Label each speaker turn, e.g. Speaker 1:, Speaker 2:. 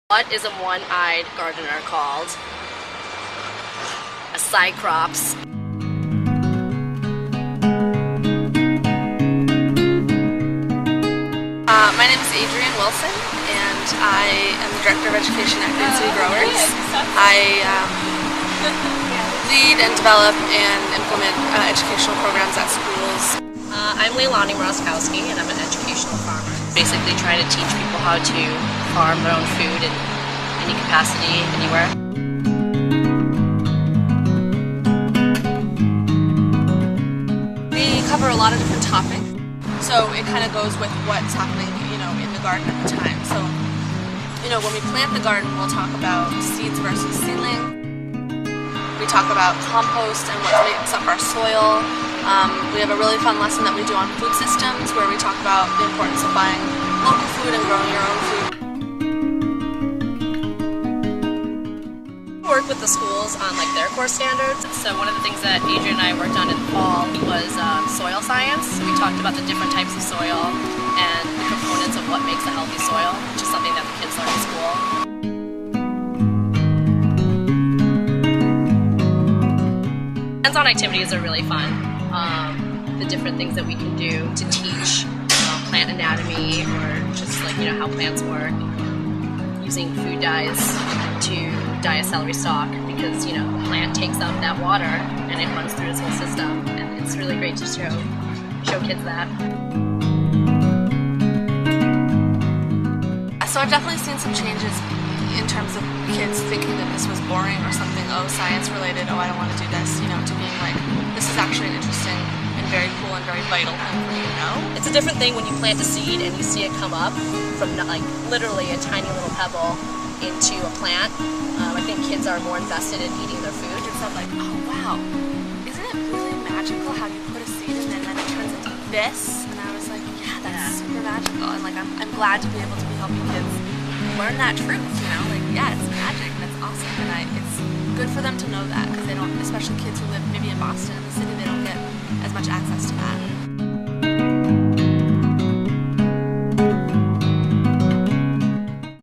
Speaker 1: What is a one-eyed gardener called? A cyclops.
Speaker 2: My name is Adrienne Wilson, and I am the Director of Education at Green City Growers. I lead and develop and implement educational programs at schools.
Speaker 1: I'm Leilani Mroczowski, and I'm an educational farmer. Basically trying to teach people how to farm their own food in any capacity, anywhere.
Speaker 2: We cover a lot of different topics, so it kind of goes with what's happening, in the garden at the time. So, when we plant the garden, we'll talk about seeds versus seedling. We talk about compost and what makes up our soil. We have a really fun lesson that we do on food systems, where we talk about the importance of buying local food and growing your own food.
Speaker 1: Work with the schools on their core standards. So one of the things that Adrienne and I worked on in the fall was soil science. We talked about the different types of soil and the components of what makes a healthy soil, which is something that the kids learn in school. Hands-on activities are really fun. The different things that we can do to teach plant anatomy, or just how plants work, using food dyes to dye a celery stalk, because the plant takes up that water and it runs through its whole system, and it's really great to show kids that.
Speaker 2: So I've definitely seen some changes in terms of kids thinking that this was boring or something, science related, I don't want to do this, to being like, this is actually an interesting and very cool and very vital thing for me to know.
Speaker 1: It's a different thing when you plant a seed and you see it come up from literally a tiny little pebble into a plant. I think kids are more invested in eating their food.
Speaker 2: It's not like, oh wow, isn't it really magical how you put a seed in and then it turns into this? And I was like, yeah, that's super magical. And I'm glad to be able to be helping kids learn that truth, yeah, it's magic and it's awesome. And it's good for them to know that, because they don't, especially kids who live maybe in Boston, in the city, they don't get as much access to